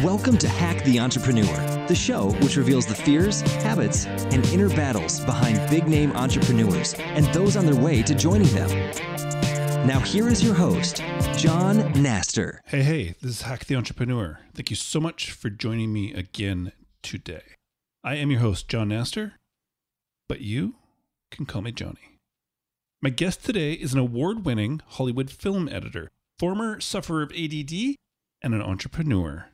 Welcome to Hack the Entrepreneur, the show which reveals the fears, habits, and inner battles behind big-name entrepreneurs and those on their way to joining them. Now here is your host, John Nastor. Hey, this is Hack the Entrepreneur. Thank you so much for joining me again today. I am your host, John Nastor, but you can call me Johnny. My guest today is an award-winning Hollywood film editor, former sufferer of ADD, and an entrepreneur.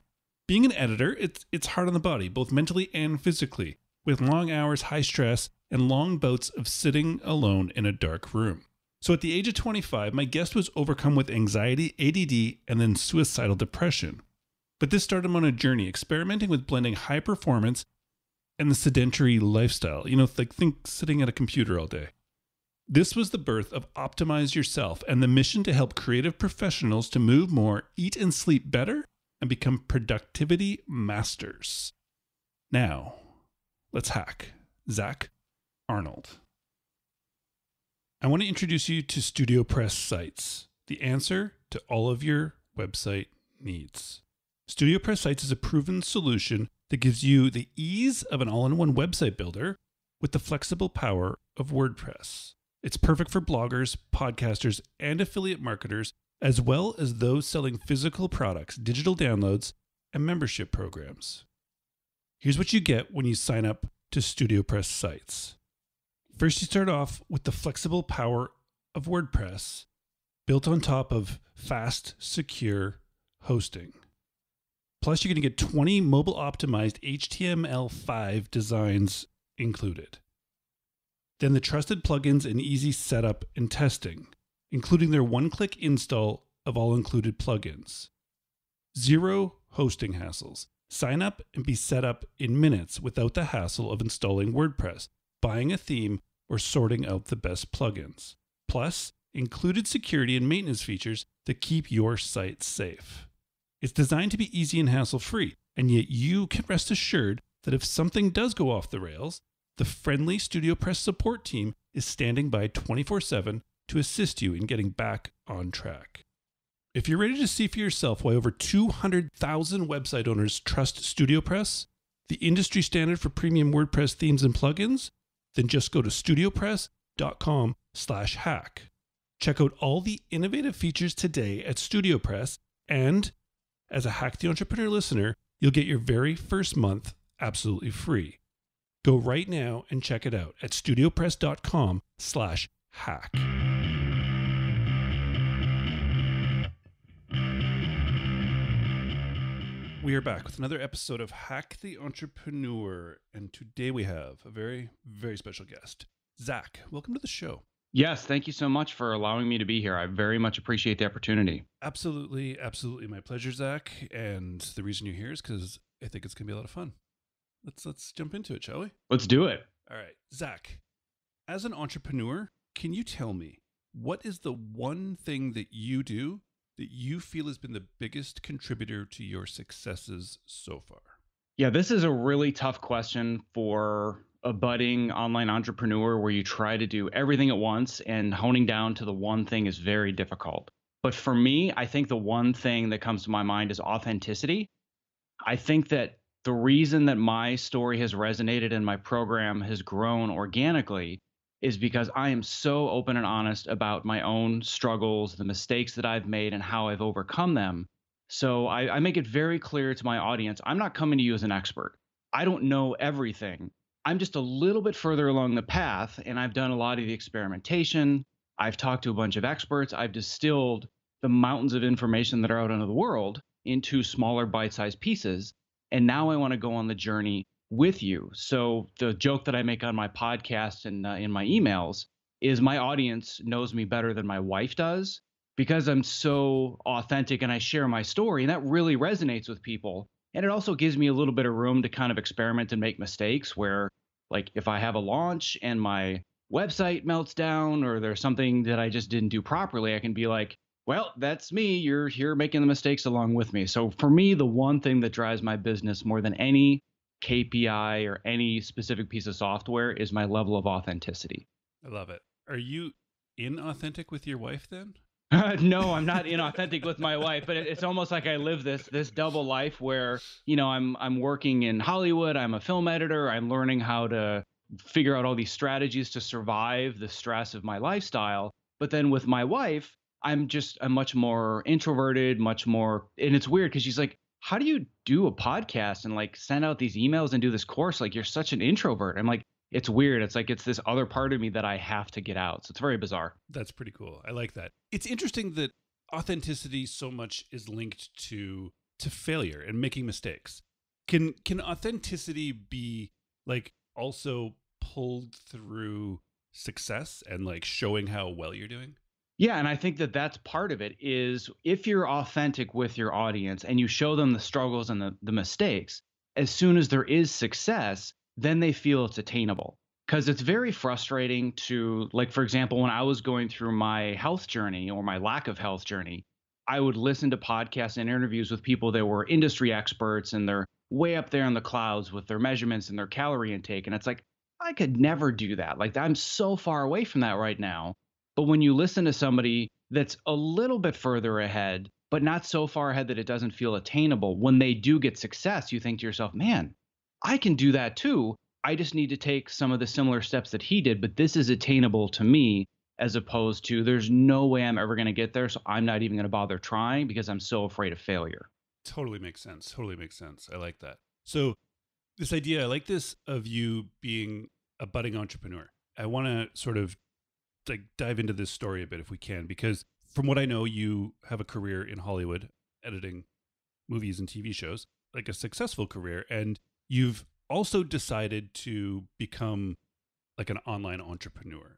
Being an editor, it's hard on the body, both mentally and physically, with long hours, high stress, and long bouts of sitting alone in a dark room. So at the age of 25, my guest was overcome with anxiety, ADD, and then suicidal depression. But this started him on a journey, experimenting with blending high performance and the sedentary lifestyle. Think sitting at a computer all day. This was the birth of Optimize Yourself and the mission to help creative professionals to move more, eat and sleep better, and become productivity masters. Now, let's hack Zack Arnold. I want to introduce you to Studio Press Sites, the answer to all of your website needs. Studio Press Sites is a proven solution that gives you the ease of an all-in-one website builder with the flexible power of WordPress. It's perfect for bloggers, podcasters, and affiliate marketers, as well as those selling physical products, digital downloads, and membership programs. Here's what you get when you sign up to Studio Press Sites. First, you start off with the flexible power of WordPress, built on top of fast, secure hosting. Plus, you're going to get 20 mobile-optimized HTML5 designs included. Then the trusted plugins and easy setup and testing, including their one-click install of all included plugins. Zero hosting hassles. Sign up and be set up in minutes without the hassle of installing WordPress, buying a theme, or sorting out the best plugins. Plus, included security and maintenance features that keep your site safe. It's designed to be easy and hassle-free, and yet you can rest assured that if something does go off the rails, the friendly Studio Press support team is standing by 24/7 to assist you in getting back on track. If you're ready to see for yourself why over 200,000 website owners trust Studio Press, the industry standard for premium WordPress themes and plugins, then just go to studiopress.com/hack. Check out all the innovative features today at Studio Press, and as a Hack the Entrepreneur listener, you'll get your very first month absolutely free. Go right now and check it out at studiopress.com/hack. We are back with another episode of Hack the Entrepreneur, and today we have a very, very special guest. Zack, welcome to the show. Yes, thank you so much for allowing me to be here. I very much appreciate the opportunity. Absolutely my pleasure, Zack. And the reason you're here is because I think it's going to be a lot of fun. Let's jump into it, shall we? Let's do it. All right. Zack, as an entrepreneur, can you tell me what is the one thing that you do that you feel has been the biggest contributor to your successes so far? Yeah, this is a really tough question for a budding online entrepreneur where you try to do everything at once, and honing down to the one thing is very difficult. But for me, I think the one thing that comes to my mind is authenticity. I think that the reason that my story has resonated and my program has grown organically is because I am so open and honest about my own struggles, the mistakes that I've made, and how I've overcome them. So I make it very clear to my audience, I'm not coming to you as an expert. I don't know everything. I'm just a little bit further along the path, and I've done a lot of the experimentation. I've talked to a bunch of experts. I've distilled the mountains of information that are out into the world into smaller bite-sized pieces. And now I want to go on the journey with you. So the joke that I make on my podcast and in my emails is my audience knows me better than my wife does, because I'm so authentic and I share my story, and that really resonates with people. And it also gives me a little bit of room to kind of experiment and make mistakes where, like, if I have a launch and my website melts down or there's something that I just didn't do properly, I can be like, well, that's me. You're here making the mistakes along with me. So for me, the one thing that drives my business more than any KPI or any specific piece of software is my level of authenticity. I love it. Are you inauthentic with your wife then? No, I'm not inauthentic with my wife, but it's almost like I live this double life where, I'm working in Hollywood, I'm a film editor, I'm learning how to figure out all these strategies to survive the stress of my lifestyle. But then with my wife, I'm much more introverted, much more, and it's weird because she's like, "How do you do a podcast and like send out these emails and do this course? Like you're such an introvert." I'm like, it's weird. It's like it's this other part of me that I have to get out. So it's very bizarre. That's pretty cool. I like that. It's interesting that authenticity so much is linked to failure and making mistakes. Can authenticity be like also pulled through success and like showing how well you're doing? Yeah, and I think that that's part of it is if you're authentic with your audience and you show them the struggles and the mistakes, as soon as there is success, then they feel it's attainable. Because it's very frustrating to, like, for example, when I was going through my health journey or my lack of health journey, I would listen to podcasts and interviews with people that were industry experts and they're way up there in the clouds with their measurements and their calorie intake. And it's like, I could never do that. Like, I'm so far away from that right now. But when you listen to somebody that's a little bit further ahead, but not so far ahead that it doesn't feel attainable, when they do get success, you think to yourself, man, I can do that too. I just need to take some of the similar steps that he did, but this is attainable to me as opposed to there's no way I'm ever going to get there. So I'm not even going to bother trying because I'm so afraid of failure. Totally makes sense. Totally makes sense. I like that. So this idea, I like this of you being a budding entrepreneur. I want to sort of like dive into this story a bit if we can, because from what I know, you have a career in Hollywood editing movies and TV shows, like a successful career. And you've also decided to become like an online entrepreneur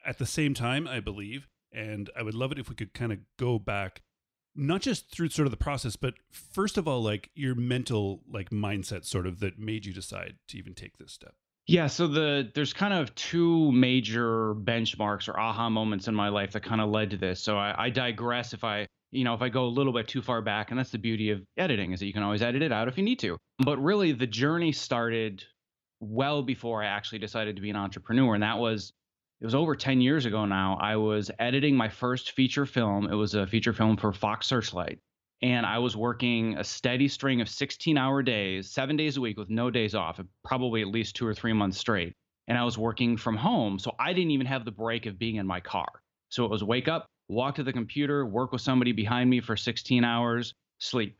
at the same time, I believe. And I would love it if we could kind of go back, not just through sort of the process, but first of all, like your mental like mindset sort of that made you decide to even take this step. Yeah, so there's kind of two major benchmarks or aha moments in my life that kind of led to this. So I digress if I go a little bit too far back, and that's the beauty of editing is that you can always edit it out if you need to. But really the journey started well before I actually decided to be an entrepreneur, and it was over 10 years ago now. I was editing my first feature film. It was a feature film for Fox Searchlight. And I was working a steady string of 16-hour days, 7 days a week with no days off, probably at least 2 or 3 months straight. And I was working from home. So I didn't even have the break of being in my car. So it was wake up, walk to the computer, work with somebody behind me for 16 hours, sleep,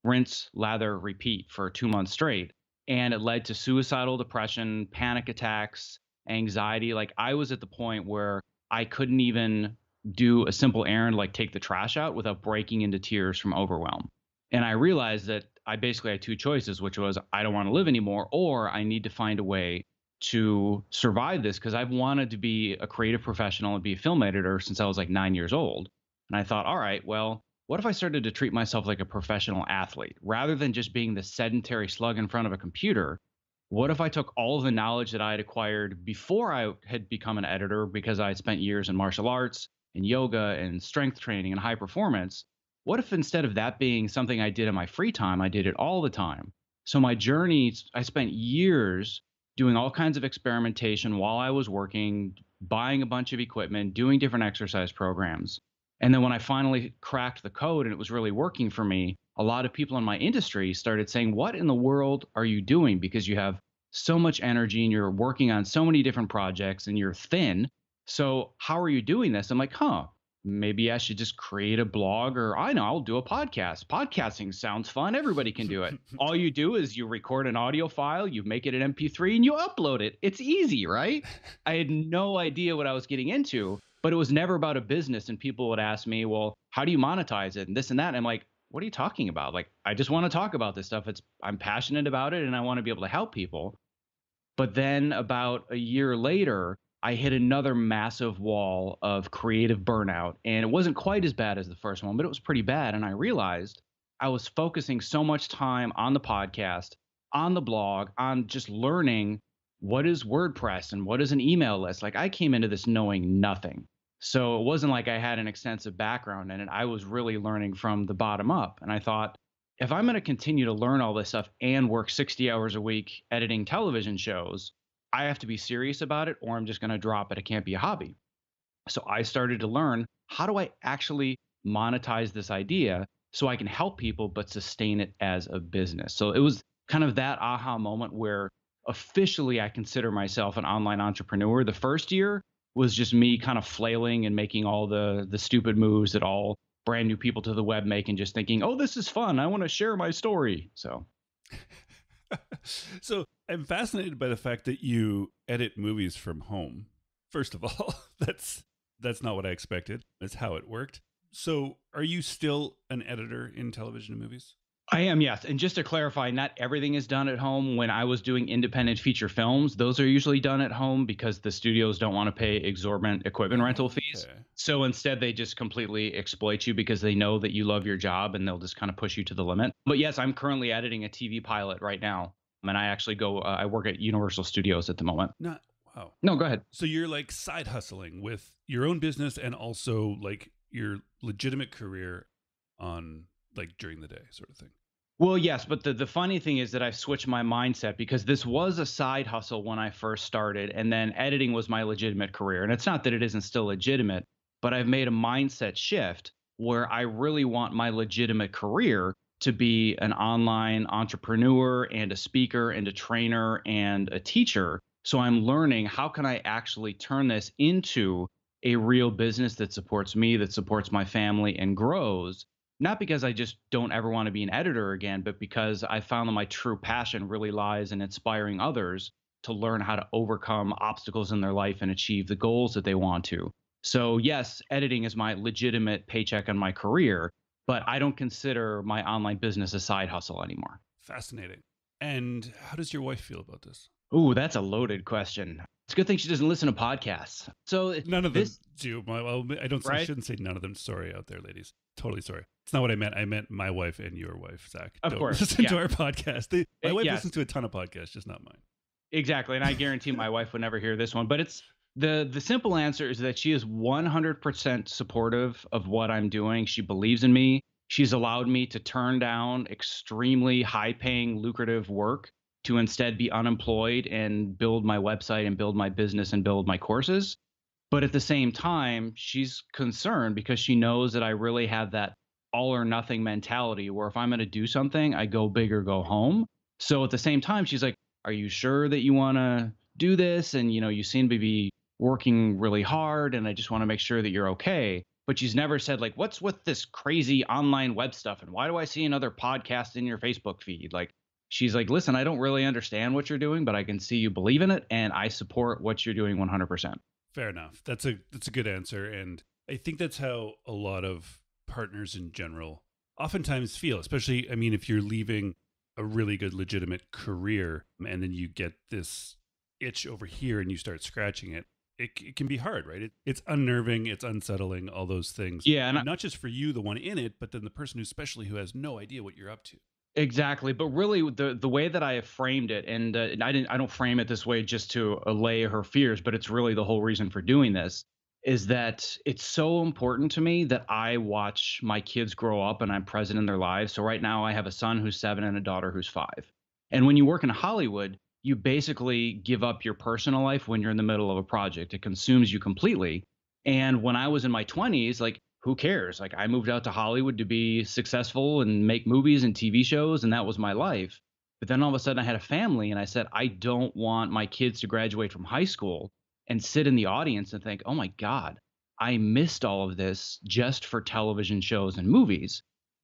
rinse, lather, repeat for 2 months straight. And it led to suicidal depression, panic attacks, anxiety. Like I was at the point where I couldn't even do a simple errand like take the trash out without breaking into tears from overwhelm. And I realized that I basically had two choices, which was I don't want to live anymore, or I need to find a way to survive this because I've wanted to be a creative professional and be a film editor since I was like 9 years old. And I thought, all right, well, what if I started to treat myself like a professional athlete rather than just being the sedentary slug in front of a computer? What if I took all of the knowledge that I had acquired before I had become an editor because I had spent years in martial arts and yoga and strength training and high performance? What if instead of that being something I did in my free time, I did it all the time? So my journey, I spent years doing all kinds of experimentation while I was working, buying a bunch of equipment, doing different exercise programs. And then when I finally cracked the code and it was really working for me, a lot of people in my industry started saying, what in the world are you doing? Because you have so much energy and you're working on so many different projects and you're thin. So how are you doing this? I'm like, maybe I should just create a blog, or I know I'll do a podcast. Podcasting sounds fun. Everybody can do it. All you do is you record an audio file, you make it an MP3 and you upload it. It's easy, right? I had no idea what I was getting into, but it was never about a business. And people would ask me, well, how do you monetize it? And this and that. And I'm like, what are you talking about? Like, I just want to talk about this stuff. I'm passionate about it and I want to be able to help people. But then about a year later, I hit another massive wall of creative burnout. And it wasn't quite as bad as the first one, but it was pretty bad. And I realized I was focusing so much time on the podcast, on the blog, on just learning what is WordPress and what is an email list. Like I came into this knowing nothing. So it wasn't like I had an extensive background in it. I was really learning from the bottom up. And I thought, if I'm going to continue to learn all this stuff and work 60 hours a week editing television shows, I have to be serious about it or I'm just going to drop it. It can't be a hobby. So I started to learn, how do I actually monetize this idea so I can help people but sustain it as a business? So it was kind of that aha moment where officially I consider myself an online entrepreneur. The first year was just me kind of flailing and making all the stupid moves that all brand new people to the web make, and just thinking, "Oh, this is fun. I want to share my story." So So I'm fascinated by the fact that you edit movies from home. First of all, that's not what I expected. That's how it worked. So are you still an editor in television and movies? I am, yes. And just to clarify, not everything is done at home. When I was doing independent feature films, those are usually done at home because the studios don't want to pay exorbitant equipment rental fees. Okay. So instead, they just completely exploit you because they know that you love your job and they'll just kind of push you to the limit. But yes, I'm currently editing a TV pilot right now. And I actually I work at Universal Studios at the moment. Not wow. No, go ahead. So you're like side hustling with your own business and also like your legitimate career on like during the day sort of thing. Well, yes, but the funny thing is that I've switched my mindset because this was a side hustle when I first started, and then editing was my legitimate career. And it's not that it isn't still legitimate, but I've made a mindset shift where I really want my legitimate career to be an online entrepreneur and a speaker and a trainer and a teacher. So I'm learning, how can I actually turn this into a real business that supports me, that supports my family and grows. Not because I just don't ever want to be an editor again, but because I found that my true passion really lies in inspiring others to learn how to overcome obstacles in their life and achieve the goals that they want to. So, yes, editing is my legitimate paycheck on my career, but I don't consider my online business a side hustle anymore. Fascinating. And how does your wife feel about this? Ooh, that's a loaded question. It's a good thing she doesn't listen to podcasts. So None of them do. Well, I Right? shouldn't say none of them. Sorry out there, ladies. Totally sorry. It's not what I meant. I meant my wife and your wife, Zach. Of Don't course, listen to yeah. our podcast. My wife Yes. listens to a ton of podcasts, just not mine. Exactly. And I guarantee my wife would never hear this one. But it's the simple answer is that she is 100% supportive of what I'm doing. She believes in me. She's allowed me to turn down extremely high paying, lucrative work to instead be unemployed and build my website and build my business and build my courses. But at the same time, she's concerned because she knows that I really have that all or nothing mentality where if I'm going to do something, I go big or go home. So at the same time, she's like, "Are you sure that you want to do this? And, you seem to be working really hard. And I just want to make sure that you're okay." But she's never said, like, "What's with this crazy online web stuff? And why do I see another podcast in your Facebook feed?" Like, she's like, "Listen, I don't really understand what you're doing, but I can see you believe in it. And I support what you're doing 100%. Fair enough. That's a good answer. And I think that's how a lot of partners in general oftentimes feel, especially, I mean, if you're leaving a really good legitimate career and then you get this itch over here and you start scratching it, it can be hard, right? It's unnerving, it's unsettling, all those things. Yeah. And Not just for you, the one in it, but then the person who has no idea what you're up to. Exactly, but really the way that I have framed it, and I don't frame it this way just to allay her fears, but it's really the whole reason for doing this is that it's so important to me that I watch my kids grow up and I'm present in their lives. So right now I have a son who's 7 and a daughter who's 5. And when you work in Hollywood, you basically give up your personal life when you're in the middle of a project. It consumes you completely. And when I was in my 20s, like, who cares? Like, I moved out to Hollywood to be successful and make movies and TV shows, and that was my life. But then all of a sudden I had a family and I said, I don't want my kids to graduate from high school and sit in the audience and think, "Oh my God, I missed all of this just for television shows and movies."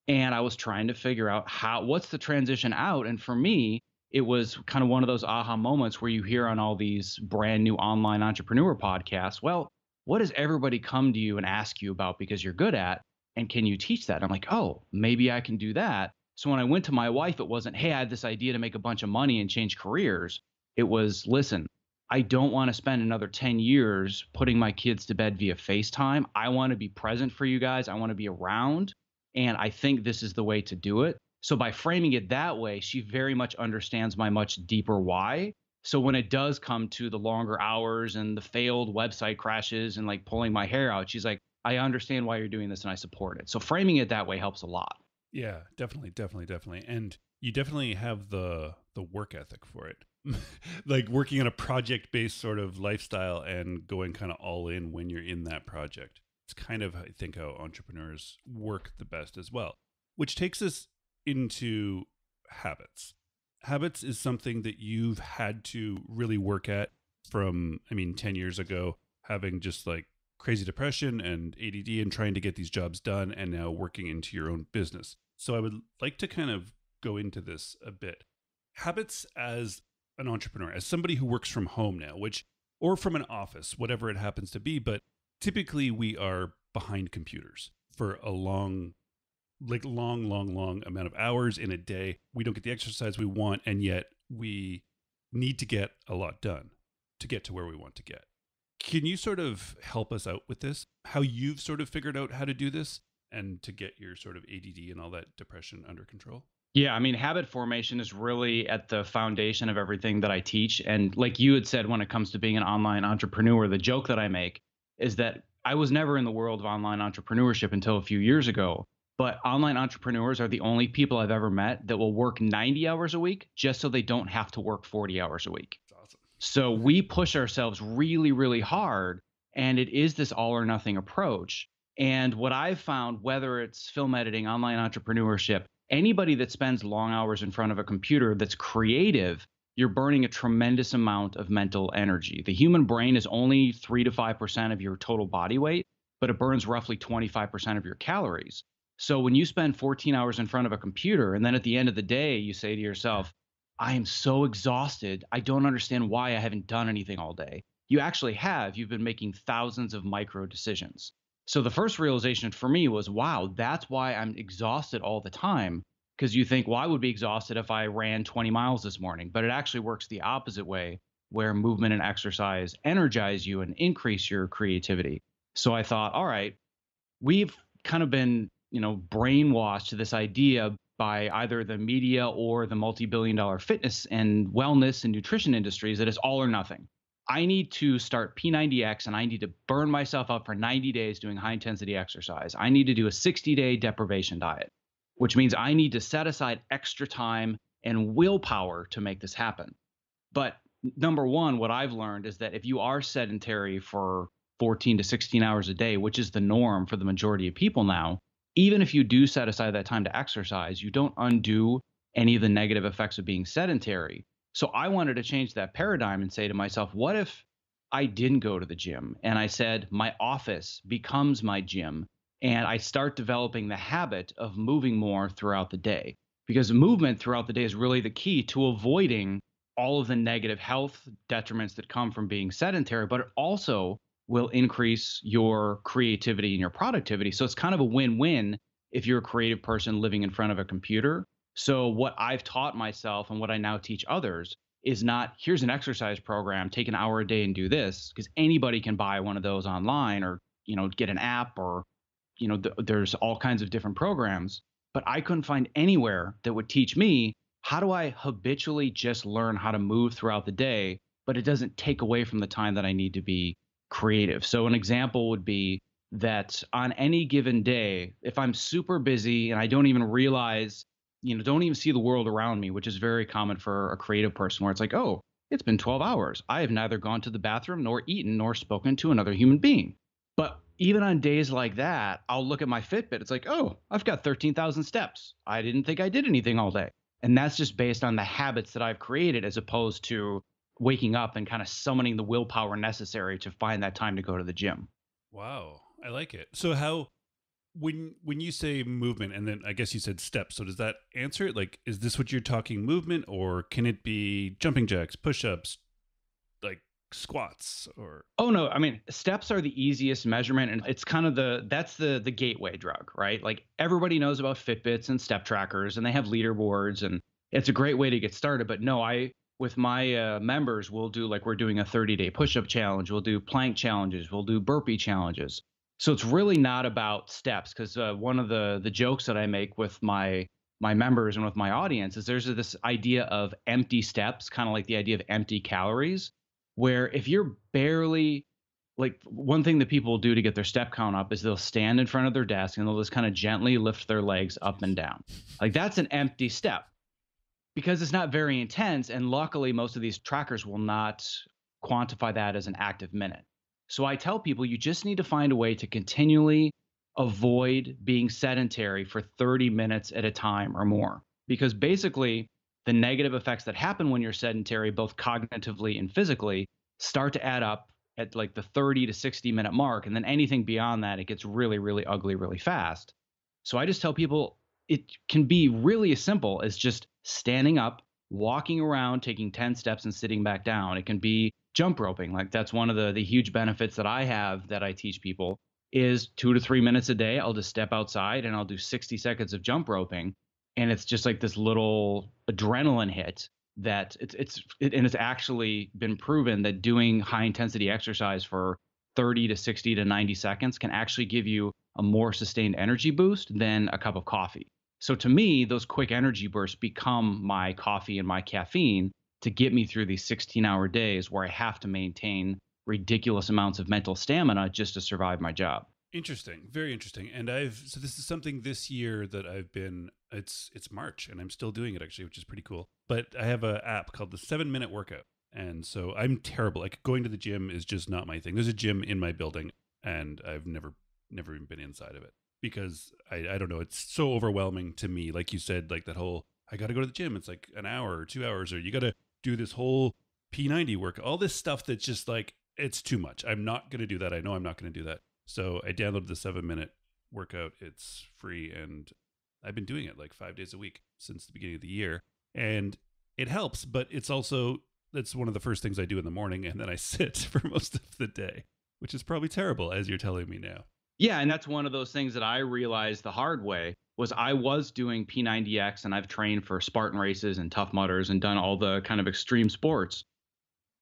And I was trying to figure out what's the transition out. And for me, it was kind of one of those aha moments where you hear on all these brand new online entrepreneur podcasts, well, what does everybody come to you and ask you about because you're good at? And can you teach that? I'm like, oh, maybe I can do that. So when I went to my wife, it wasn't, "Hey, I had this idea to make a bunch of money and change careers." It was, "Listen, I don't want to spend another 10 years putting my kids to bed via FaceTime. I want to be present for you guys. I want to be around. And I think this is the way to do it." So by framing it that way, she very much understands my much deeper why. So when it does come to the longer hours and the failed website crashes and like pulling my hair out, she's like, "I understand why you're doing this and I support it." So framing it that way helps a lot. Yeah, definitely. And you definitely have the work ethic for it. like working on a project-based sort of lifestyle and going kind of all in when you're in that project. It's kind of, I think, how entrepreneurs work the best as well, which takes us into habits. Habits is something that you've had to really work at from, 10 years ago, having just like crazy depression and ADD and trying to get these jobs done, and now working into your own business. So I would like to kind of go into this a bit. Habits as an entrepreneur, as somebody who works from home now, or from an office, whatever it happens to be, but typically we are behind computers for a long amount of hours in a day. We don't get the exercise we want, and yet we need to get a lot done to get to where we want to get. Can you sort of help us out with this? How you've sort of figured out how to do this and to get your sort of ADD and all that depression under control? Yeah, habit formation is really at the foundation of everything that I teach. And like you had said, when it comes to being an online entrepreneur, the joke that I make is that I was never in the world of online entrepreneurship until a few years ago. But online entrepreneurs are the only people I've ever met that will work 90 hours a week just so they don't have to work 40 hours a week. That's awesome. So we push ourselves really, really hard. And it is this all or nothing approach. And what I've found, whether it's film editing, online entrepreneurship, anybody that spends long hours in front of a computer that's creative, you're burning a tremendous amount of mental energy. The human brain is only 3 to 5% of your total body weight, but it burns roughly 25% of your calories. So when you spend 14 hours in front of a computer, and then at the end of the day, you say to yourself, I am so exhausted. I don't understand why I haven't done anything all day. You actually have. You've been making thousands of micro decisions. So the first realization for me was, wow, that's why I'm exhausted all the time. Because you think, well, I would be exhausted if I ran 20 miles this morning. But it actually works the opposite way, where movement and exercise energize you and increase your creativity. So I thought, all right, we've kind of been, brainwashed to this idea by either the media or the multi-billion-dollar fitness and wellness and nutrition industries that it's all or nothing. I need to start P90X and I need to burn myself up for 90 days doing high intensity exercise. I need to do a 60-day deprivation diet, which means I need to set aside extra time and willpower to make this happen. But number one, what I've learned is that if you are sedentary for 14 to 16 hours a day, which is the norm for the majority of people now, even if you do set aside that time to exercise, you don't undo any of the negative effects of being sedentary. So I wanted to change that paradigm and say to myself, what if I didn't go to the gym? And I said, my office becomes my gym. And I start developing the habit of moving more throughout the day, because movement throughout the day is really the key to avoiding all of the negative health detriments that come from being sedentary, but it also will increase your creativity and your productivity. So it's kind of a win-win if you're a creative person living in front of a computer. So what I've taught myself and what I now teach others is not, here's an exercise program, take an hour a day and do this, because anybody can buy one of those online or, get an app or, there's all kinds of different programs. But I couldn't find anywhere that would teach me, how do I habitually just learn how to move throughout the day, but it doesn't take away from the time that I need to be creative. So an example would be that on any given day, if I'm super busy and I don't even realize, don't even see the world around me, which is very common for a creative person, where it's like, oh, it's been 12 hours. I have neither gone to the bathroom nor eaten nor spoken to another human being. But even on days like that, I'll look at my Fitbit. It's like, oh, I've got 13,000 steps. I didn't think I did anything all day. And that's just based on the habits that I've created, as opposed to waking up and kind of summoning the willpower necessary to find that time to go to the gym. Wow. I like it. So how, when you say movement, and then I guess you said steps, so does that answer it? Like, is this what you're talking movement, or can it be jumping jacks, push-ups, like squats, or? Oh no, steps are the easiest measurement, and it's kind of that's the gateway drug, right? Like, everybody knows about Fitbits and step trackers, and they have leaderboards, and it's a great way to get started. But no, with my members, we'll do, like, we're doing a 30-day push-up challenge, we'll do plank challenges, we'll do burpee challenges. So it's really not about steps, because one of the jokes that I make with my members and with my audience is there's this idea of empty steps, kind of like the idea of empty calories, where if you're barely, like, one thing that people do to get their step count up is they'll stand in front of their desk and they'll just kind of gently lift their legs up and down. Like, that's an empty step. Because it's not very intense. And luckily, most of these trackers will not quantify that as an active minute. So I tell people you just need to find a way to continually avoid being sedentary for 30 minutes at a time or more. Because basically, the negative effects that happen when you're sedentary, both cognitively and physically, start to add up at like the 30 to 60-minute mark. And then anything beyond that, it gets really, really ugly really fast. So I just tell people it can be really as simple as just standing up, walking around, taking 10 steps and sitting back down. It can be jump roping. Like that's one of the huge benefits that I have that I teach people is 2 to 3 minutes a day. I'll just step outside and I'll do 60 seconds of jump roping. And it's just like this little adrenaline hit that and it's actually been proven that doing high intensity exercise for 30 to 60 to 90 seconds can actually give you a more sustained energy boost than a cup of coffee. So to me, those quick energy bursts become my coffee and my caffeine to get me through these 16-hour days where I have to maintain ridiculous amounts of mental stamina just to survive my job. Interesting. Very interesting. And so this is something this year that it's March and I'm still doing it actually, which is pretty cool. But I have an app called the 7-Minute Workout. And so I'm terrible. Like going to the gym is just not my thing. There's a gym in my building and I've never even been inside of it because I don't know. It's so overwhelming to me. Like you said, like that whole, I got to go to the gym. It's like an hour or 2 hours, or you got to do this whole P90 work, all this stuff that's just like, it's too much. I'm not going to do that. I know I'm not going to do that. So I downloaded the 7-Minute Workout. It's free. And I've been doing it like 5 days a week since the beginning of the year. And it helps, but it's also, that's one of the first things I do in the morning. And then I sit for most of the day, which is probably terrible as you're telling me now. Yeah, and that's one of those things that I realized the hard way was I was doing P90X and I've trained for Spartan races and Tough Mudders and done all the kind of extreme sports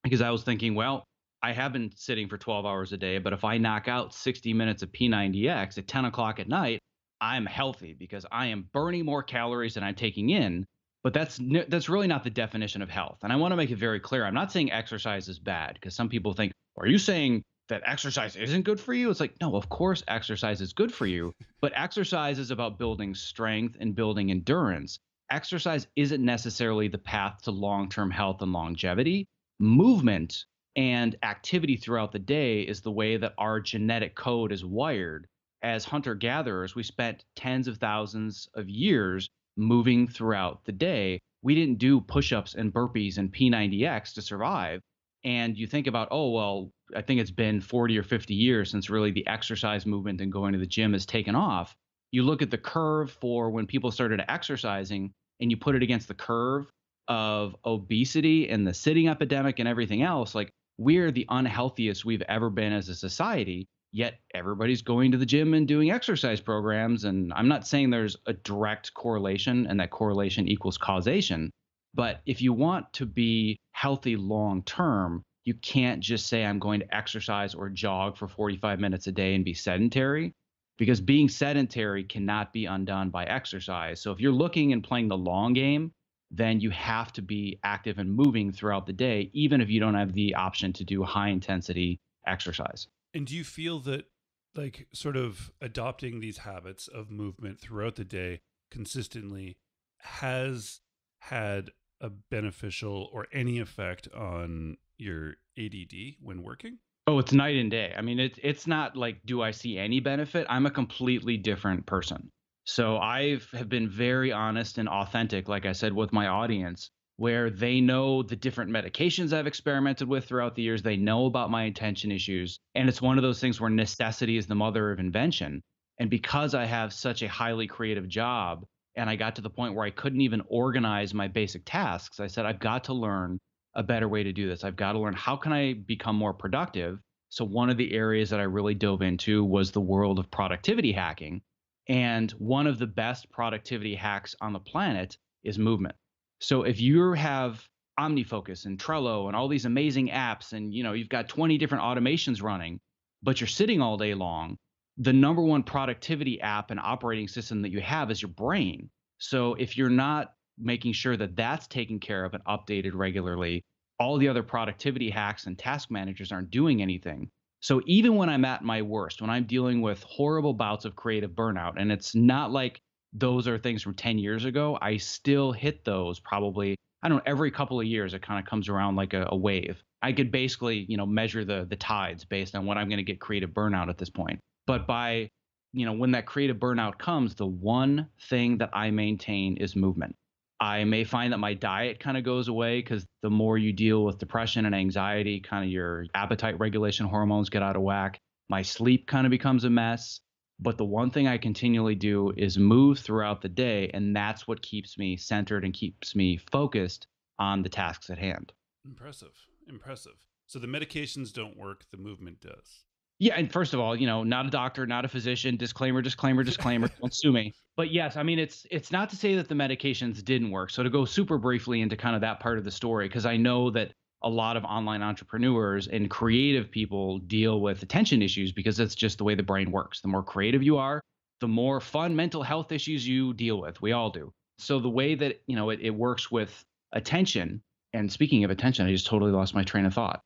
because I was thinking, well, I have been sitting for 12 hours a day, but if I knock out 60 minutes of P90X at 10 o'clock at night, I'm healthy because I am burning more calories than I'm taking in. But that's really not the definition of health. And I want to make it very clear. I'm not saying exercise is bad because some people think, are you saying that exercise isn't good for you? It's like, no, of course exercise is good for you, but exercise is about building strength and building endurance. Exercise isn't necessarily the path to long-term health and longevity. Movement and activity throughout the day is the way that our genetic code is wired. As hunter-gatherers, we spent tens of thousands of years moving throughout the day. We didn't do push-ups and burpees and P90X to survive. And you think about, oh, well, I think it's been 40 or 50 years since really the exercise movement and going to the gym has taken off. You look at the curve for when people started exercising and you put it against the curve of obesity and the sitting epidemic and everything else, like we're the unhealthiest we've ever been as a society, yet everybody's going to the gym and doing exercise programs. And I'm not saying there's a direct correlation and that correlation equals causation. But if you want to be healthy long term, you can't just say, I'm going to exercise or jog for 45 minutes a day and be sedentary, because being sedentary cannot be undone by exercise. So if you're looking and playing the long game, then you have to be active and moving throughout the day, even if you don't have the option to do high intensity exercise. And do you feel that like sort of adopting these habits of movement throughout the day consistently has had a beneficial or any effect on your ADD when working? Oh, it's night and day. I mean, it's not like, do I see any benefit? I'm a completely different person. So have been very honest and authentic, like I said, with my audience, where they know the different medications I've experimented with throughout the years. They know about my attention issues. And it's one of those things where necessity is the mother of invention. And because I have such a highly creative job, and I got to the point where I couldn't even organize my basic tasks, I said, I've got to learn a better way to do this. I've got to learn, how can I become more productive? So one of the areas that I really dove into was the world of productivity hacking. And one of the best productivity hacks on the planet is movement. So if you have OmniFocus and Trello and all these amazing apps and you've got 20 different automations running, but you're sitting all day long, the number one productivity app and operating system that you have is your brain. So if you're not making sure that that's taken care of and updated regularly, all the other productivity hacks and task managers aren't doing anything. So even when I'm at my worst, when I'm dealing with horrible bouts of creative burnout, and it's not like those are things from 10 years ago. I still hit those probably, I don't know, every couple of years, it kind of comes around like a wave. I could basically, measure the tides based on when I'm going to get creative burnout at this point. But by, when that creative burnout comes, the one thing that I maintain is movement. I may find that my diet kind of goes away because the more you deal with depression and anxiety, kind of your appetite regulation hormones get out of whack. My sleep kind of becomes a mess. But the one thing I continually do is move throughout the day. And that's what keeps me centered and keeps me focused on the tasks at hand. Impressive. Impressive. So the medications don't work, the movement does. Yeah, and first of all, not a doctor, not a physician. Disclaimer, disclaimer, disclaimer. Don't sue me. But yes, I mean, it's not to say that the medications didn't work. So to go super briefly into kind of that part of the story, because I know that a lot of online entrepreneurs and creative people deal with attention issues because that's just the way the brain works. The more creative you are, the more fun mental health issues you deal with. We all do. So the way that, it works with attention, and speaking of attention, I just totally lost my train of thought.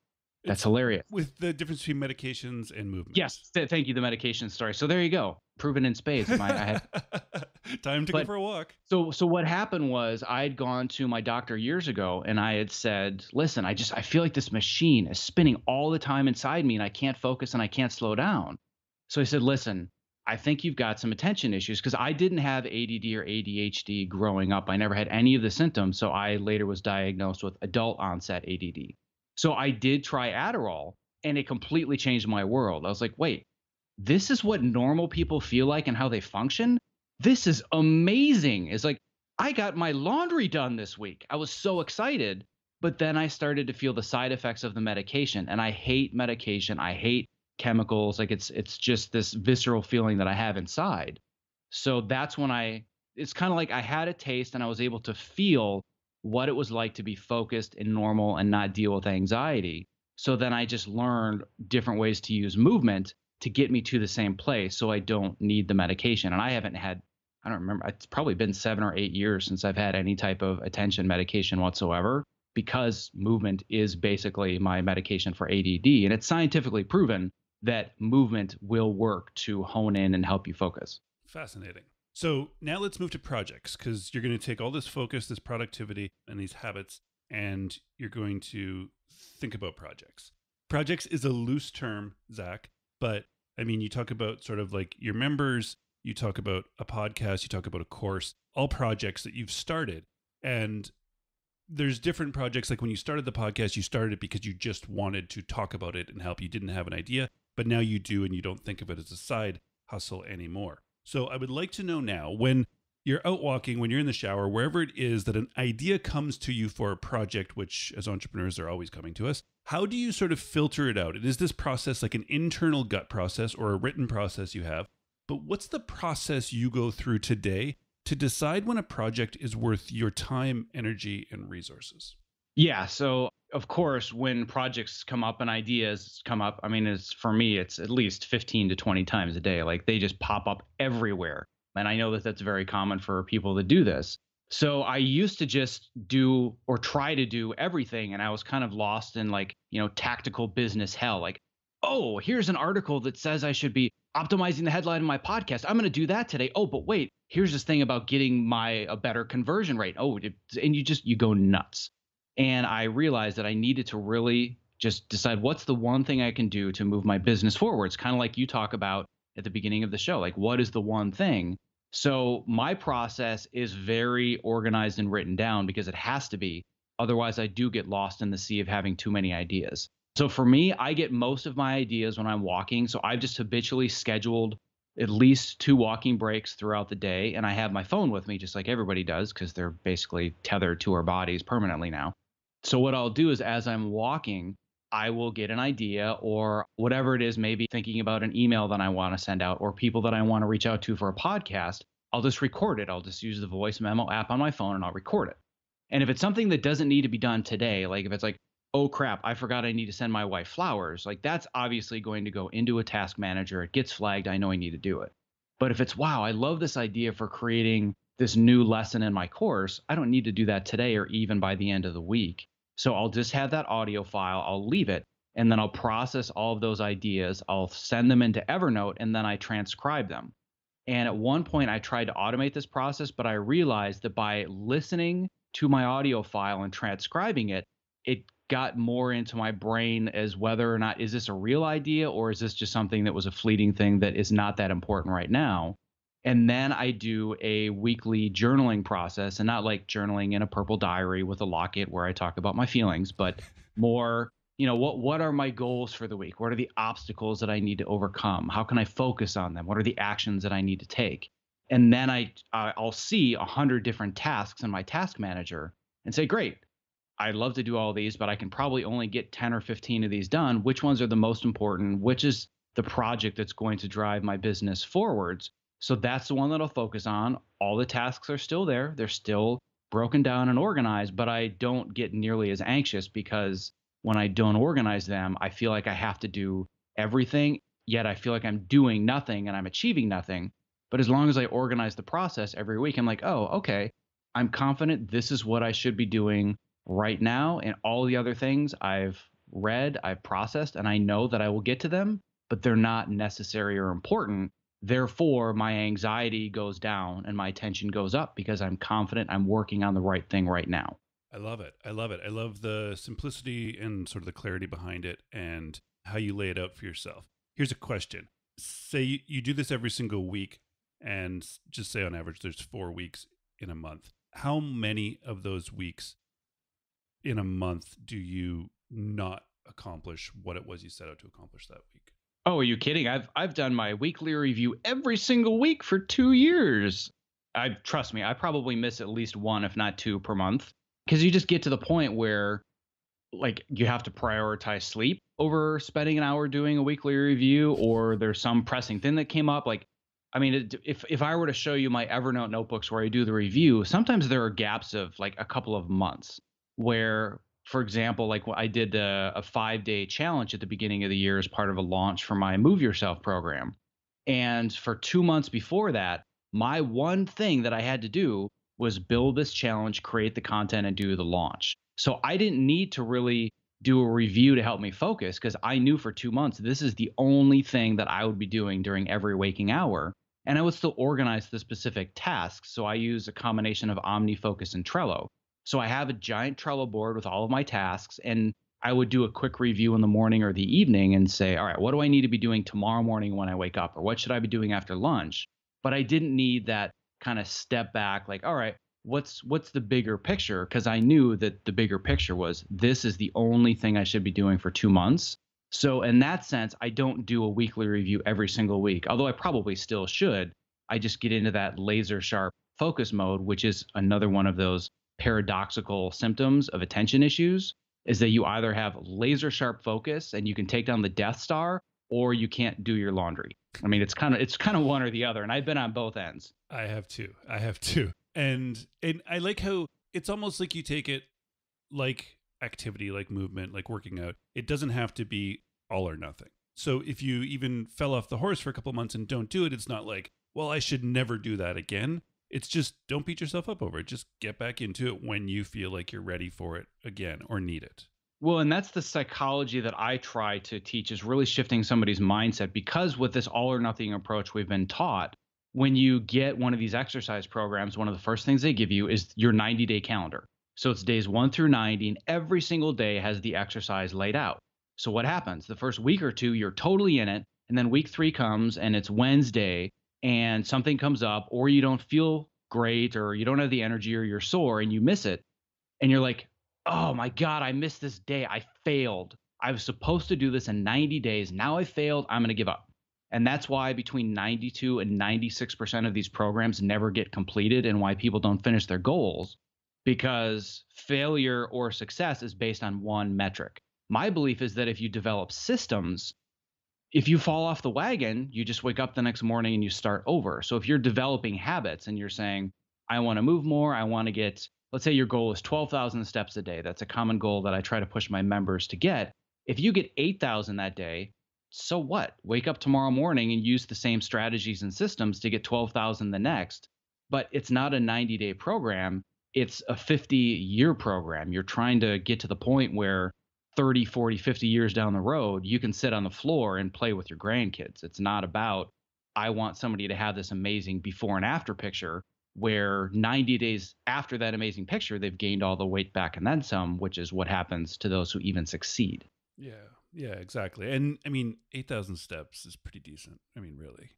That's hilarious. With the difference between medications and movement. Yes. Thank you. The medication story. So there you go. Proven in spades. Time to go for a walk. So what happened was I'd gone to my doctor years ago and I had said, listen, I feel like this machine is spinning all the time inside me and I can't focus and I can't slow down. So I said, listen, I think you've got some attention issues because I didn't have ADD or ADHD growing up. I never had any of the symptoms. So I later was diagnosed with adult onset ADD. So I did try Adderall and it completely changed my world. I was like, wait, this is what normal people feel like and how they function? This is amazing. It's like, I got my laundry done this week. I was so excited. But then I started to feel the side effects of the medication. And I hate medication. I hate chemicals. Like it's just this visceral feeling that I have inside. So that's when it's kind of like I had a taste and I was able to feel what it was like to be focused and normal and not deal with anxiety. So then I just learned different ways to use movement to get me to the same place so I don't need the medication. And I don't remember, it's probably been 7 or 8 years since I've had any type of attention medication whatsoever because movement is basically my medication for ADD. And it's scientifically proven that movement will work to hone in and help you focus. Fascinating. So now let's move to projects because you're going to take all this focus, this productivity, and these habits, and you're going to think about projects. Projects is a loose term, Zach, but I mean, you talk about sort of like your members, you talk about a podcast, you talk about a course, all projects that you've started. And there's different projects. Like when you started the podcast, you started it because you just wanted to talk about it and help. You didn't have an idea, but now you do, and you don't think of it as a side hustle anymore. So I would like to know now, when you're out walking, when you're in the shower, wherever it is that an idea comes to you for a project, which as entrepreneurs are always coming to us, how do you sort of filter it out? And is this process like an internal gut process or a written process you have? But what's the process you go through today to decide when a project is worth your time, energy, and resources? Yeah. So of course, when projects come up and ideas come up, I mean, for me, it's at least 15 to 20 times a day. Like they just pop up everywhere. And I know that that's very common for people that do this. So I used to just do or try to do everything. And I was kind of lost in like, tactical business hell. Like, oh, here's an article that says I should be optimizing the headline of my podcast. I'm going to do that today. Oh, but wait, here's this thing about getting a better conversion rate. Oh, and you go nuts. And I realized that I needed to really just decide what's the one thing I can do to move my business forward. It's kind of like you talk about at the beginning of the show, like what is the one thing? So my process is very organized and written down because it has to be. Otherwise, I do get lost in the sea of having too many ideas. So for me, I get most of my ideas when I'm walking. So I've just habitually scheduled at least 2 walking breaks throughout the day. And I have my phone with me just like everybody does because they're basically tethered to our bodies permanently now. So what I'll do is as I'm walking, I will get an idea or whatever it is, maybe thinking about an email that I want to send out or people that I want to reach out to for a podcast. I'll just record it. I'll just use the voice memo app on my phone and I'll record it. And if it's something that doesn't need to be done today, like if it's like, oh crap, I forgot I need to send my wife flowers, like that's obviously going to go into a task manager. It gets flagged. I know I need to do it. But if it's, wow, I love this idea for creating this new lesson in my course, I don't need to do that today or even by the end of the week. So I'll just have that audio file, I'll leave it, and then I'll process all of those ideas. I'll send them into Evernote, and then I transcribe them. And at one point, I tried to automate this process, but I realized that by listening to my audio file and transcribing it, it got more into my brain as whether or not is this a real idea or is this just something that was a fleeting thing that is not that important right now. And then I do a weekly journaling process, and not like journaling in a purple diary with a locket where I talk about my feelings, but more, what are my goals for the week? What are the obstacles that I need to overcome? How can I focus on them? What are the actions that I need to take? And then I'll see 100 different tasks in my task manager and say, great, I'd love to do all these, but I can probably only get 10 or 15 of these done. Which ones are the most important? Which is the project that's going to drive my business forwards? So that's the one that I'll focus on. All the tasks are still there. They're still broken down and organized, but I don't get nearly as anxious because when I don't organize them, I feel like I have to do everything, yet I feel like I'm doing nothing and I'm achieving nothing. But as long as I organize the process every week, I'm like, oh, okay, I'm confident this is what I should be doing right now. And all the other things I've read, I've processed, and I know that I will get to them, but they're not necessary or important. Therefore, my anxiety goes down and my attention goes up because I'm confident I'm working on the right thing right now. I love it. I love it. I love the simplicity and sort of the clarity behind it and how you lay it out for yourself. Here's a question. Say you do this every single week, and just say on average there's 4 weeks in a month. How many of those weeks in a month do you not accomplish what it was you set out to accomplish that week? Oh, are you kidding? I've done my weekly review every single week for 2 years. Trust me, I probably miss at least one, if not two, per month. Because you just get to the point where like you have to prioritize sleep over spending an hour doing a weekly review, or there's some pressing thing that came up. Like, I mean, if I were to show you my Evernote notebooks where I do the review, sometimes there are gaps of like a couple of months where, for example, like I did a 5-day challenge at the beginning of the year as part of a launch for my Move Yourself program. And for 2 months before that, my one thing that I had to do was build this challenge, create the content, and do the launch. So I didn't need to really do a review to help me focus because I knew for 2 months this is the only thing that I would be doing during every waking hour. And I would still organize the specific tasks. So I use a combination of OmniFocus and Trello. So I have a giant Trello board with all of my tasks, and I would do a quick review in the morning or the evening and say, all right, what do I need to be doing tomorrow morning when I wake up? Or what should I be doing after lunch? But I didn't need that kind of step back, like, all right, what's the bigger picture? Because I knew that the bigger picture was this is the only thing I should be doing for 2 months. So in that sense, I don't do a weekly review every single week, although I probably still should. I just get into that laser sharp focus mode, which is another one of those paradoxical symptoms of attention issues, is that you either have laser sharp focus and you can take down the Death Star, or you can't do your laundry. I mean, it's kind of one or the other, and I've been on both ends. I have too. And I like how it's almost like you take it like activity, like movement, like working out. It doesn't have to be all or nothing. So if you even fell off the horse for a couple months and don't do it, it's not like, well, I should never do that again. It's just don't beat yourself up over it. Just get back into it when you feel like you're ready for it again or need it. Well, and that's the psychology that I try to teach, is really shifting somebody's mindset, because with this all or nothing approach we've been taught, when you get one of these exercise programs, one of the first things they give you is your 90-day calendar. So it's days 1 through 90, and every single day has the exercise laid out. So what happens? The first week or two, you're totally in it. And then week 3 comes and it's Wednesday and something comes up, or you don't feel great, or you don't have the energy, or you're sore and you miss it. And you're like, oh my God, I missed this day. I failed. I was supposed to do this in 90 days. Now I failed. I'm going to give up. And that's why between 92 and 96% of these programs never get completed, and why people don't finish their goals, because failure or success is based on one metric. My belief is that if you develop systems, if you fall off the wagon, you just wake up the next morning and you start over. So if you're developing habits and you're saying, I want to move more, I want to get, let's say your goal is 12,000 steps a day. That's a common goal that I try to push my members to get. If you get 8,000 that day, so what? Wake up tomorrow morning and use the same strategies and systems to get 12,000 the next. But it's not a 90-day program. It's a 50-year program. You're trying to get to the point where 30, 40, 50 years down the road, you can sit on the floor and play with your grandkids. It's not about I want somebody to have this amazing before and after picture where 90 days after that amazing picture, they've gained all the weight back and then some, which is what happens to those who even succeed. Yeah. Yeah, exactly. And I mean, 8,000 steps is pretty decent. I mean, really.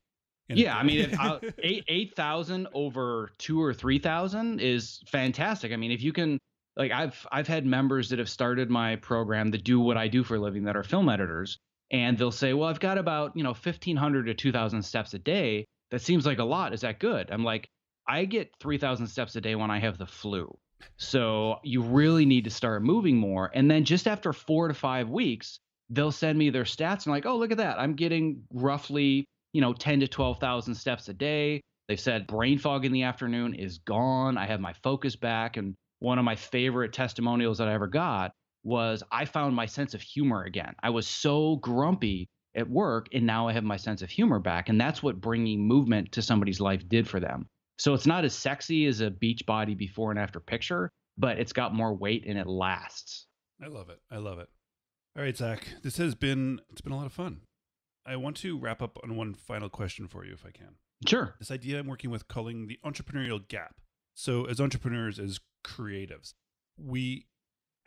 Yeah, I mean, if 8,000 over 2 or 3,000 is fantastic. I mean, if you can, like, I've had members that have started my program that do what I do for a living, that are film editors, and they'll say, "Well, I've got about 1,500 to 2,000 steps a day. That seems like a lot. Is that good?" I'm like, I get 3,000 steps a day when I have the flu. So you really need to start moving more. And then just after 4 to 5 weeks, they'll send me their stats and like, "Oh, look at that. I'm getting roughly 10 to 12,000 steps a day." They've said brain fog in the afternoon is gone. I have my focus back. And one of my favorite testimonials that I ever got was I found my sense of humor again. I was so grumpy at work, and now I have my sense of humor back. And that's what bringing movement to somebody's life did for them. So it's not as sexy as a beach body before and after picture, but it's got more weight and it lasts. I love it. I love it. All right, Zach, it's been a lot of fun. I want to wrap up on one final question for you, if I can. Sure. This idea I'm working with calling the entrepreneurial gap. So as entrepreneurs, as creatives, we,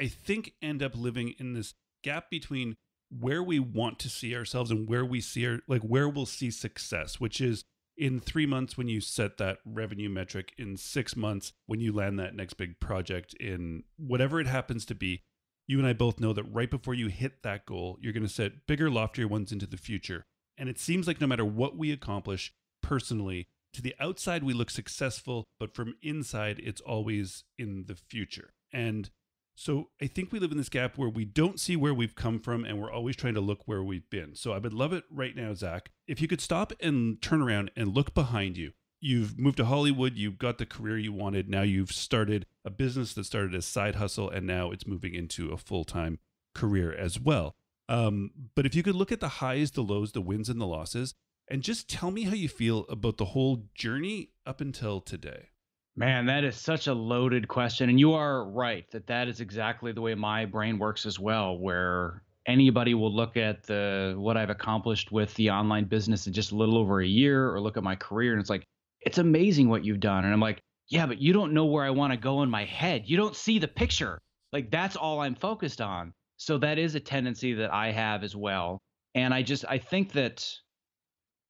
I think, end up living in this gap between where we want to see ourselves and where we see where we'll see success, which is in 3 months when you set that revenue metric, in 6 months when you land that next big project, in whatever it happens to be. You and I both know that right before you hit that goal, you're going to set bigger, loftier ones into the future. And it seems like no matter what we accomplish personally, to the outside we look successful, but from inside it's always in the future. And so I think we live in this gap where we don't see where we've come from and we're always trying to look where we've been. So I would love it right now, Zach, if you could stop and turn around and look behind you. You've moved to Hollywood, you've got the career you wanted, now you've started a business that started as side hustle, and now it's moving into a full-time career as well. But if you could look at the highs, the lows, the wins, and the losses, and just tell me how you feel about the whole journey up until today. Man, that is such a loaded question. And you are right that is exactly the way my brain works as well, where anybody will look at what I've accomplished with the online business in just a little over a year, or look at my career and it's like, it's amazing what you've done. And I'm like, yeah, but you don't know where I want to go in my head. You don't see the picture. Like, that's all I'm focused on. So that is a tendency that I have as well. And I think that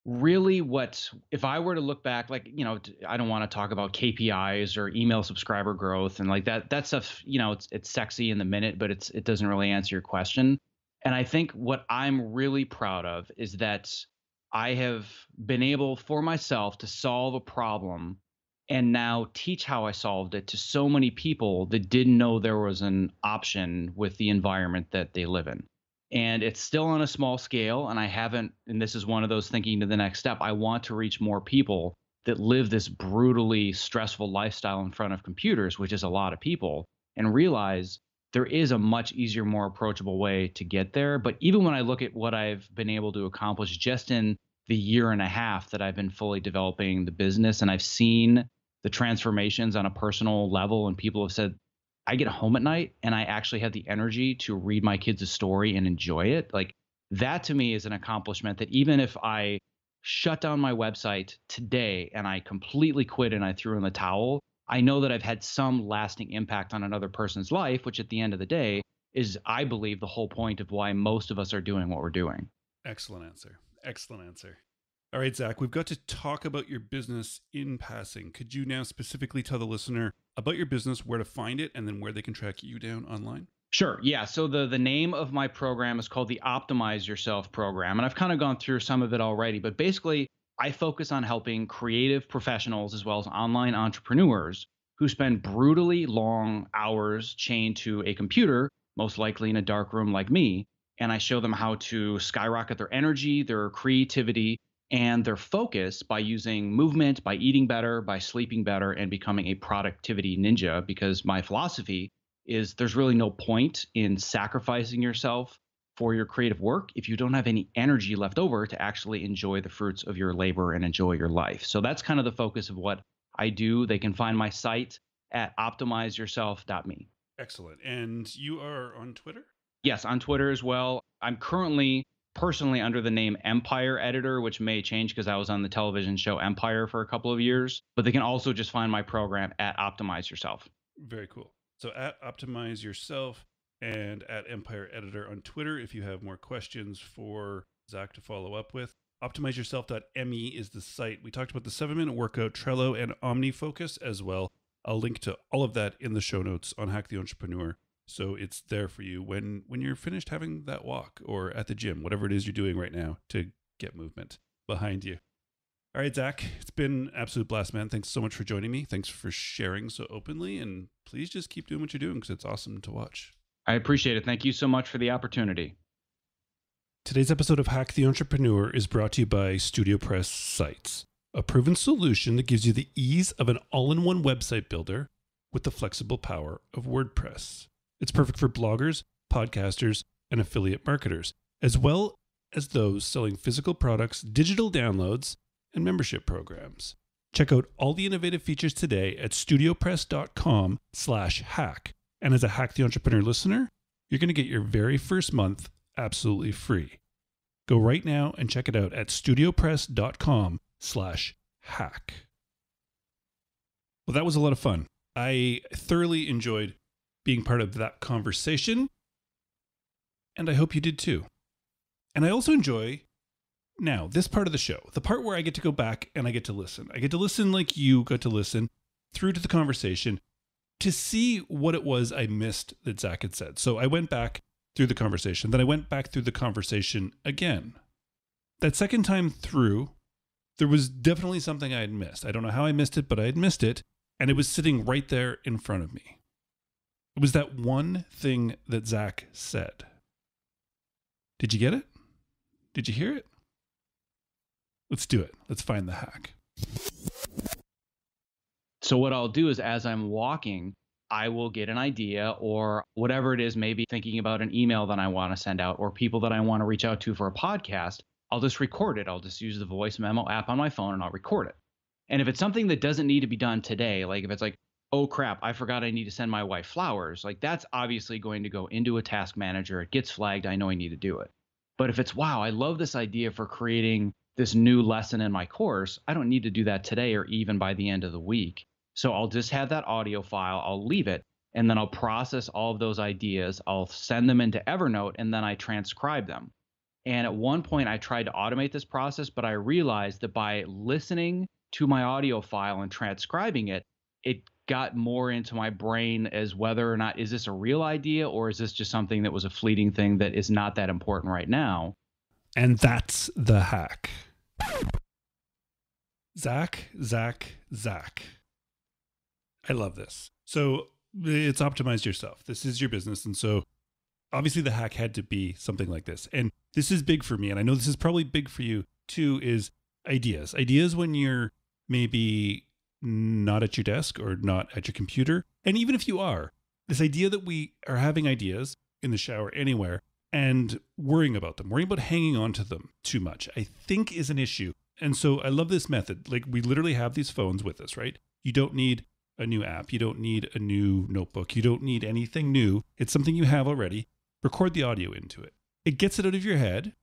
really if I were to look back, like, I don't want to talk about KPIs or email subscriber growth and like that stuff, it's sexy in the minute, but it doesn't really answer your question. And I think what I'm really proud of is that I have been able for myself to solve a problem and now teach how I solved it to so many people that didn't know there was an option with the environment that they live in. And it's still on a small scale, and this is one of those thinking to the next step. I want to reach more people that live this brutally stressful lifestyle in front of computers, which is a lot of people, and realize there is a much easier, more approachable way to get there. But even when I look at what I've been able to accomplish just in the year and a half that I've been fully developing the business, and I've seen the transformations on a personal level, and people have said, I get home at night and I actually have the energy to read my kids a story and enjoy it. Like, that to me is an accomplishment that even if I shut down my website today and I completely quit and I threw in the towel, I know that I've had some lasting impact on another person's life, which at the end of the day is, I believe, the whole point of why most of us are doing what we're doing. Excellent answer. Excellent answer. All right, Zach, we've got to talk about your business in passing. Could you now specifically tell the listener about your business, where to find it, and then where they can track you down online? Sure. Yeah. So the name of my program is called the Optimize Yourself program. And I've kind of gone through some of it already, but basically I focus on helping creative professionals as well as online entrepreneurs who spend brutally long hours chained to a computer, most likely in a dark room like me. And I show them how to skyrocket their energy, their creativity, and their focus by using movement, by eating better, by sleeping better, and becoming a productivity ninja. Because my philosophy is there's really no point in sacrificing yourself for your creative work if you don't have any energy left over to actually enjoy the fruits of your labor and enjoy your life. So that's kind of the focus of what I do. They can find my site at optimizeyourself.me. Excellent. And you are on Twitter? Yes, on Twitter as well. I'm currently personally under the name Empire Editor, which may change because I was on the television show Empire for a couple of years. But they can also just find my program at Optimize Yourself. Very cool. So at Optimize Yourself and at Empire Editor on Twitter if you have more questions for Zack to follow up with. OptimizeYourself.me is the site. We talked about the 7-minute workout, Trello, and OmniFocus as well. I'll link to all of that in the show notes on Hack the Entrepreneur. So it's there for you when you're finished having that walk or at the gym, whatever it is you're doing right now to get movement behind you. All right, Zack, it's been an absolute blast, man. Thanks so much for joining me. Thanks for sharing so openly. And please just keep doing what you're doing because it's awesome to watch. I appreciate it. Thank you so much for the opportunity. Today's episode of Hack the Entrepreneur is brought to you by StudioPress Sites, a proven solution that gives you the ease of an all-in-one website builder with the flexible power of WordPress. It's perfect for bloggers, podcasters, and affiliate marketers, as well as those selling physical products, digital downloads, and membership programs. Check out all the innovative features today at studiopress.com/hack. And as a Hack the Entrepreneur listener, you're going to get your very first month absolutely free. Go right now and check it out at studiopress.com/hack. Well, that was a lot of fun. I thoroughly enjoyed being part of that conversation, and I hope you did too. And I also enjoy now this part of the show, the part where I get to go back and I get to listen. I get to listen like you got to listen through to the conversation to see what it was I missed that Zack had said. So I went back through the conversation, then I went back through the conversation again. That second time through, there was definitely something I had missed. I don't know how I missed it, but I had missed it, and it was sitting right there in front of me. It was that one thing that Zack said. Did you get it? Did you hear it? Let's do it. Let's find the hack. So what I'll do is as I'm walking, I will get an idea or whatever it is, maybe thinking about an email that I want to send out or people that I want to reach out to for a podcast. I'll just record it. I'll just use the voice memo app on my phone and I'll record it. And if it's something that doesn't need to be done today, like if it's like, oh crap, I forgot I need to send my wife flowers, like that's obviously going to go into a task manager. It gets flagged. I know I need to do it. But if it's, wow, I love this idea for creating this new lesson in my course, I don't need to do that today or even by the end of the week. So I'll just have that audio file, I'll leave it, and then I'll process all of those ideas. I'll send them into Evernote, and then I transcribe them. And at one point, I tried to automate this process, but I realized that by listening to my audio file and transcribing it, it got more into my brain as whether or not, is this a real idea or is this just something that was a fleeting thing that is not that important right now? And that's the hack. Zack. I love this. So it's Optimize Yourself. This is your business. And so obviously the hack had to be something like this. And this is big for me. And I know this is probably big for you too, is ideas. Ideas when you're maybe not at your desk or not at your computer. And even if you are, this idea that we are having ideas in the shower, anywhere, and worrying about them, worrying about hanging on to them too much, I think is an issue. And so I love this method. Like we literally have these phones with us, right? You don't need a new app. You don't need a new notebook. You don't need anything new. It's something you have already. Record the audio into it. It gets it out of your head.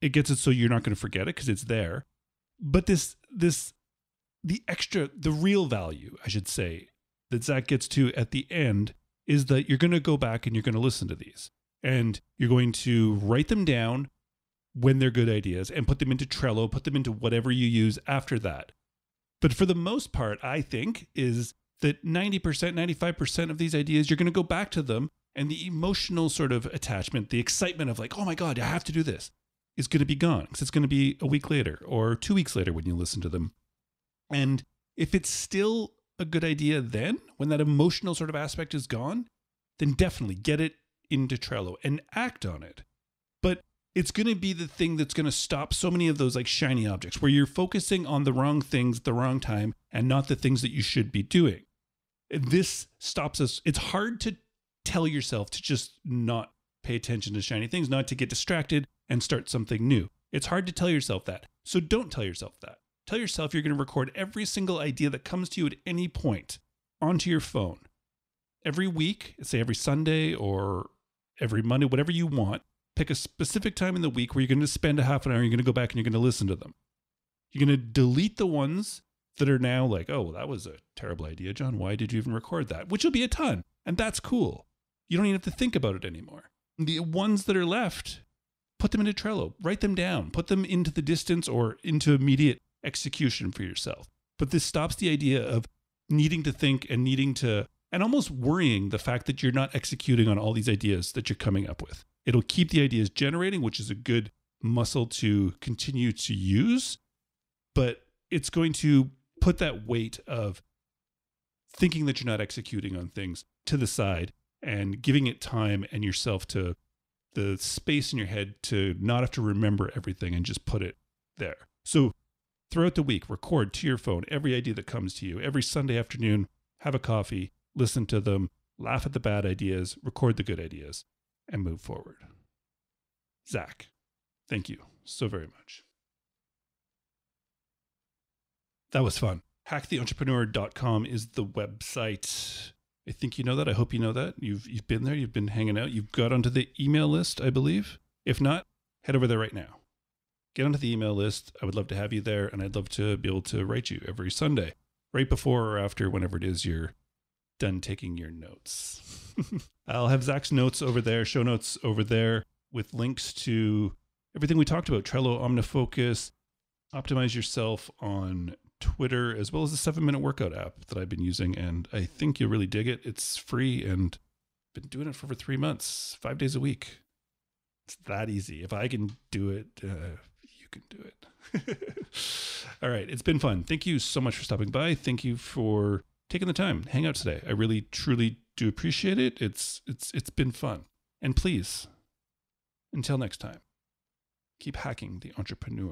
It gets it so you're not going to forget it because it's there. But the real value, I should say, that Zack gets to at the end is that you're going to go back and you're going to listen to these. And you're going to write them down when they're good ideas and put them into Trello, put them into whatever you use after that. But for the most part, I think, is that 90%, 95% of these ideas, you're going to go back to them and the emotional sort of attachment, the excitement of like, oh my God, I have to do this, is going to be gone because it's going to be a week later or 2 weeks later when you listen to them. And if it's still a good idea then, when that emotional sort of aspect is gone, then definitely get it into Trello and act on it. But it's going to be the thing that's going to stop so many of those like shiny objects where you're focusing on the wrong things at the wrong time and not the things that you should be doing. This stops us. It's hard to tell yourself to just not pay attention to shiny things, not to get distracted and start something new. It's hard to tell yourself that. So don't tell yourself that. Tell yourself you're going to record every single idea that comes to you at any point onto your phone. Every week, say every Sunday or every Monday, whatever you want, Pick a specific time in the week where you're going to spend a half an hour, you're going to go back and you're going to listen to them. You're going to delete the ones that are now like, oh, well, that was a terrible idea, John. Why did you even record that? Which will be a ton. And that's cool. You don't even have to think about it anymore. The ones that are left, put them into Trello, write them down, put them into the distance or into immediate execution for yourself. But this stops the idea of needing to think and almost worrying the fact that you're not executing on all these ideas that you're coming up with. It'll keep the ideas generating, which is a good muscle to continue to use, but it's going to put that weight of thinking that you're not executing on things to the side and giving it time and yourself to the space in your head to not have to remember everything and just put it there. So throughout the week, record to your phone every idea that comes to you. Every Sunday afternoon, have a coffee, listen to them, laugh at the bad ideas, record the good ideas, and move forward. Zach, thank you so very much. That was fun. HackTheEntrepreneur.com is the website. I think you know that. I hope you know that. You've been there. You've been hanging out. You've got onto the email list, I believe. If not, head over there right now. Get onto the email list. I would love to have you there, and I'd love to be able to write you every Sunday, right before or after, whenever it is you're done taking your notes. I'll have Zach's notes over there, show notes over there with links to everything we talked about, Trello, OmniFocus, Optimize Yourself on Twitter, as well as the 7-Minute Workout app that I've been using. And I think you'll really dig it. It's free and I've been doing it for over 3 months, 5 days a week. It's that easy. If I can do it, you can do it. All right. It's been fun. Thank you so much for stopping by. Thank you for taking the time to hang out today. I really, truly do appreciate it. It's been fun. And please, until next time, keep hacking the entrepreneur.